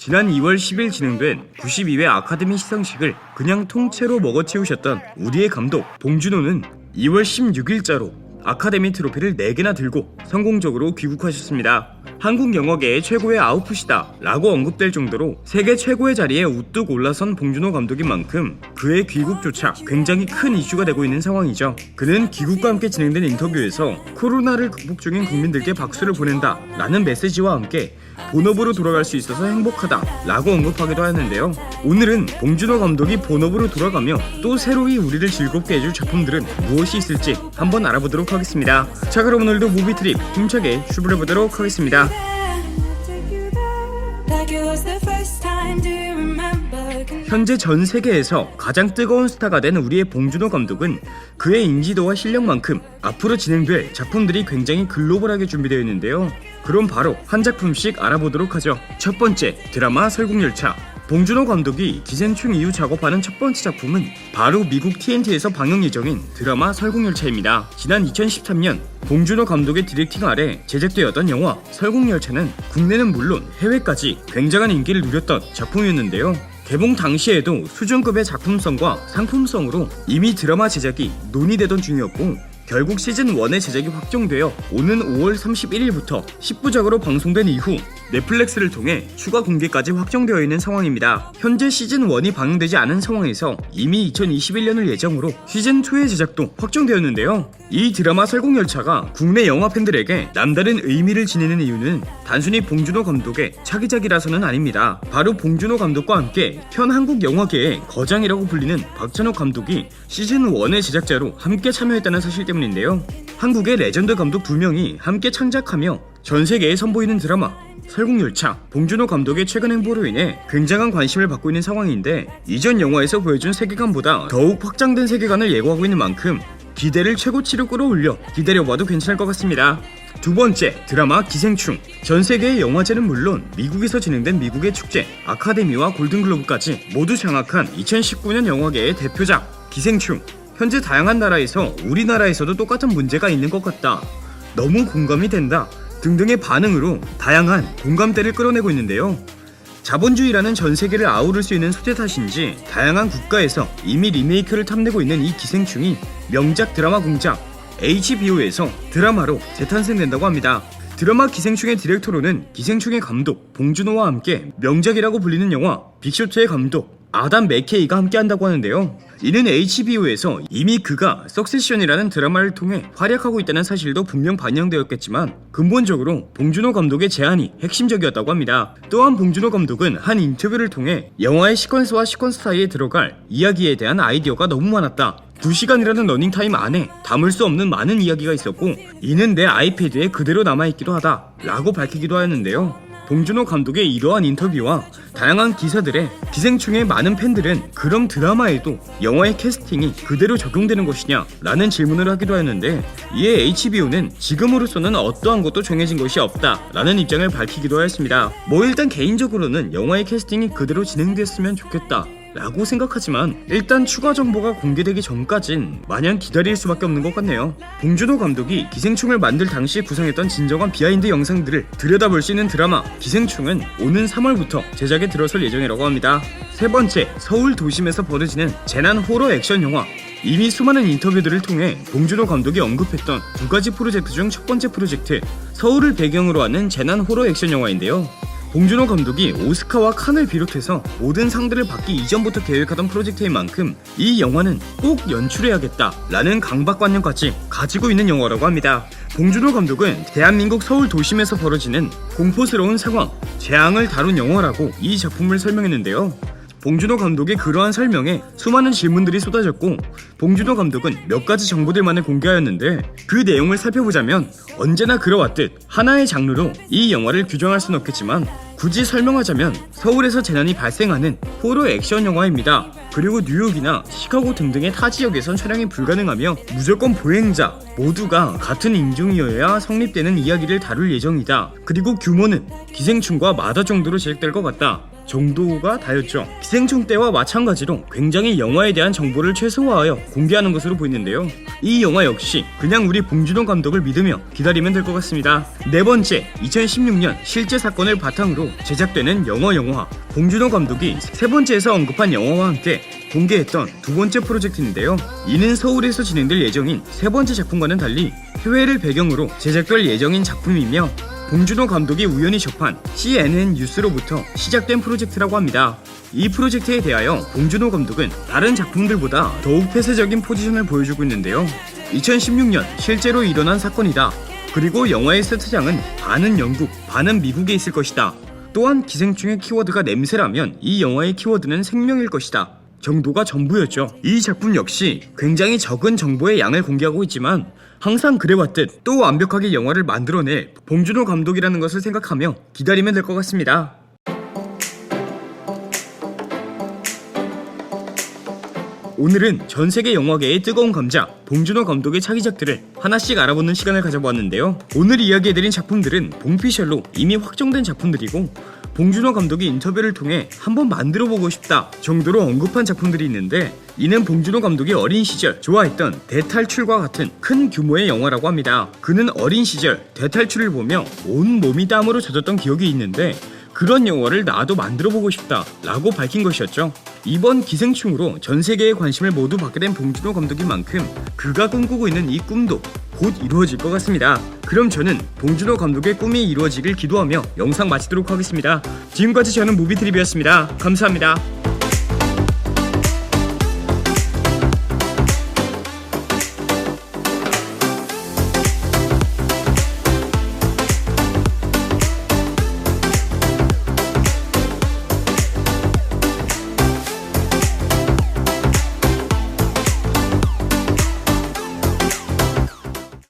지난 2월 10일 진행된 92회 아카데미 시상식을 그냥 통째로 먹어치우셨던 우리의 감독 봉준호는 2월 16일자로 아카데미 트로피를 4개나 들고 성공적으로 귀국하셨습니다. 한국 영화계의 최고의 아웃풋이다 라고 언급될 정도로 세계 최고의 자리에 우뚝 올라선 봉준호 감독인 만큼 그의 귀국조차 굉장히 큰 이슈가 되고 있는 상황이죠. 그는 귀국과 함께 진행된 인터뷰에서 코로나를 극복 중인 국민들께 박수를 보낸다 라는 메시지와 함께 본업으로 돌아갈 수 있어서 행복하다 라고 언급하기도 하였는데요. 오늘은 봉준호 감독이 본업으로 돌아가며 또 새로이 우리를 즐겁게 해줄 작품들은 무엇이 있을지 한번 알아보도록 하겠습니다. 자, 그럼 오늘도 무비트립 힘차게 출발해보도록 하겠습니다. 현재 전 세계에서 가장 뜨거운 스타가 된 우리의 봉준호 감독은 그의 인지도와 실력만큼 앞으로 진행될 작품들이 굉장히 글로벌하게 준비되어 있는데요. 그럼 바로 한 작품씩 알아보도록 하죠. 첫 번째, 드라마 설국열차. 봉준호 감독이 기생충 이후 작업하는 첫 번째 작품은 바로 미국 TNT에서 방영 예정인 드라마 설국열차입니다. 지난 2013년 봉준호 감독의 디렉팅 아래 제작되었던 영화 설국열차는 국내는 물론 해외까지 굉장한 인기를 누렸던 작품이었는데요. 개봉 당시에도 수준급의 작품성과 상품성으로 이미 드라마 제작이 논의되던 중이었고, 결국 시즌1의 제작이 확정되어 오는 5월 31일부터 10부작으로 방송된 이후 넷플릭스를 통해 추가 공개까지 확정되어 있는 상황입니다. 현재 시즌1이 방영되지 않은 상황에서 이미 2021년을 예정으로 시즌2의 제작도 확정되었는데요. 이 드라마 설국열차가 국내 영화 팬들에게 남다른 의미를 지니는 이유는 단순히 봉준호 감독의 차기작이라서는 아닙니다. 바로 봉준호 감독과 함께 현 한국 영화계의 거장이라고 불리는 박찬욱 감독이 시즌1의 제작자로 함께 참여했다는 사실 때문인데요. 한국의 레전드 감독 2명이 함께 창작하며 전 세계에 선보이는 드라마 설국열차. 봉준호 감독의 최근 행보로 인해 굉장한 관심을 받고 있는 상황인데, 이전 영화에서 보여준 세계관보다 더욱 확장된 세계관을 예고하고 있는 만큼 기대를 최고치로 끌어올려 기다려봐도 괜찮을 것 같습니다. 두 번째, 드라마 기생충. 전 세계의 영화제는 물론 미국에서 진행된 미국의 축제, 아카데미와 골든글로브까지 모두 장악한 2019년 영화계의 대표작 기생충. 현재 다양한 나라에서 우리나라에서도 똑같은 문제가 있는 것 같다, 너무 공감이 된다 등등의 반응으로 다양한 공감대를 끌어내고 있는데요. 자본주의라는 전 세계를 아우를 수 있는 소재 탓인지 다양한 국가에서 이미 리메이크를 탐내고 있는 이 기생충이 명작 드라마 공작 HBO에서 드라마로 재탄생된다고 합니다. 드라마 기생충의 디렉터로는 기생충의 감독 봉준호와 함께 명작이라고 불리는 영화 빅쇼트의 감독 아담 맥케이가 함께한다고 하는데요. 이는 HBO에서 이미 그가 석세션이라는 드라마를 통해 활약하고 있다는 사실도 분명 반영되었겠지만, 근본적으로 봉준호 감독의 제안이 핵심적이었다고 합니다. 또한 봉준호 감독은 한 인터뷰를 통해 영화의 시퀀스와 시퀀스 사이에 들어갈 이야기에 대한 아이디어가 너무 많았다, 2시간이라는 러닝타임 안에 담을 수 없는 많은 이야기가 있었고 이는 내 아이패드에 그대로 남아있기도 하다 라고 밝히기도 하였는데요. 봉준호 감독의 이러한 인터뷰와 다양한 기사들에 기생충의 많은 팬들은 그럼 드라마에도 영화의 캐스팅이 그대로 적용되는 것이냐 라는 질문을 하기도 하였는데, 이에 HBO는 지금으로서는 어떠한 것도 정해진 것이 없다 라는 입장을 밝히기도 하였습니다. 일단 개인적으로는 영화의 캐스팅이 그대로 진행됐으면 좋겠다 라고 생각하지만, 일단 추가 정보가 공개되기 전까진 마냥 기다릴 수밖에 없는 것 같네요. 봉준호 감독이 기생충을 만들 당시 구성했던 진정한 비하인드 영상들을 들여다볼 수 있는 드라마 기생충은 오는 3월부터 제작에 들어설 예정이라고 합니다. 세 번째, 서울 도심에서 벌어지는 재난 호러 액션 영화. 이미 수많은 인터뷰들을 통해 봉준호 감독이 언급했던 두 가지 프로젝트 중 첫 번째 프로젝트, 서울을 배경으로 하는 재난 호러 액션 영화인데요. 봉준호 감독이 오스카와 칸을 비롯해서 모든 상들을 받기 이전부터 계획하던 프로젝트인 만큼 이 영화는 꼭 연출해야겠다 라는 강박관념까지 가지고 있는 영화라고 합니다. 봉준호 감독은 대한민국 서울 도심에서 벌어지는 공포스러운 상황, 재앙을 다룬 영화라고 이 작품을 설명했는데요. 봉준호 감독의 그러한 설명에 수많은 질문들이 쏟아졌고, 봉준호 감독은 몇 가지 정보들만을 공개하였는데, 그 내용을 살펴보자면 언제나 그러왔듯 하나의 장르로 이 영화를 규정할 수는 없겠지만, 굳이 설명하자면 서울에서 재난이 발생하는 호러 액션 영화입니다 그리고 뉴욕이나 시카고 등등의 타 지역에선 촬영이 불가능하며 무조건 보행자 모두가 같은 인종이어야 성립되는 이야기를 다룰 예정이다. 그리고 규모는 기생충과 마다 정도로 제작될 것 같다. 정도가 다였죠. 기생충 때와 마찬가지로 굉장히 영화에 대한 정보를 최소화하여 공개하는 것으로 보이는데요. 이 영화 역시 그냥 우리 봉준호 감독을 믿으며 기다리면 될 것 같습니다. 네 번째, 2016년 실제 사건을 바탕으로 제작되는 영화 봉준호 감독이 세 번째에서 언급한 영화와 함께 공개했던 두 번째 프로젝트인데요. 이는 서울에서 진행될 예정인 세 번째 작품과는 달리 해외를 배경으로 제작될 예정인 작품이며 봉준호 감독이 우연히 접한 CNN 뉴스로부터 시작된 프로젝트라고 합니다. 이 프로젝트에 대하여 봉준호 감독은 다른 작품들보다 더욱 폐쇄적인 포지션을 보여주고 있는데요. 2016년 실제로 일어난 사건이다. 그리고 영화의 세트장은 반은 영국, 반은 미국에 있을 것이다. 또한 기생충의 키워드가 냄새라면 이 영화의 키워드는 생명일 것이다. 정도가 전부였죠. 이 작품 역시 굉장히 적은 정보의 양을 공개하고 있지만 항상 그래왔듯 또 완벽하게 영화를 만들어낼 봉준호 감독이라는 것을 생각하며 기다리면 될 것 같습니다. 오늘은 전세계 영화계의 뜨거운 감자 봉준호 감독의 차기작들을 하나씩 알아보는 시간을 가져보았는데요. 오늘 이야기해드린 작품들은 봉피셜로 이미 확정된 작품들이고 봉준호 감독이 인터뷰를 통해 한번 만들어보고 싶다 정도로 언급한 작품들이 있는데, 이는 봉준호 감독이 어린 시절 좋아했던 대탈출과 같은 큰 규모의 영화라고 합니다. 그는 어린 시절 대탈출을 보며 온 몸이 땀으로 젖었던 기억이 있는데 그런 영화를 나도 만들어보고 싶다 라고 밝힌 것이었죠. 이번 기생충으로 전세계의 관심을 모두 받게 된 봉준호 감독인 만큼 그가 꿈꾸고 있는 이 꿈도 곧 이루어질 것 같습니다. 그럼 저는 봉준호 감독의 꿈이 이루어지길 기도하며 영상 마치도록 하겠습니다. 지금까지 저는 무비트립이었습니다. 감사합니다.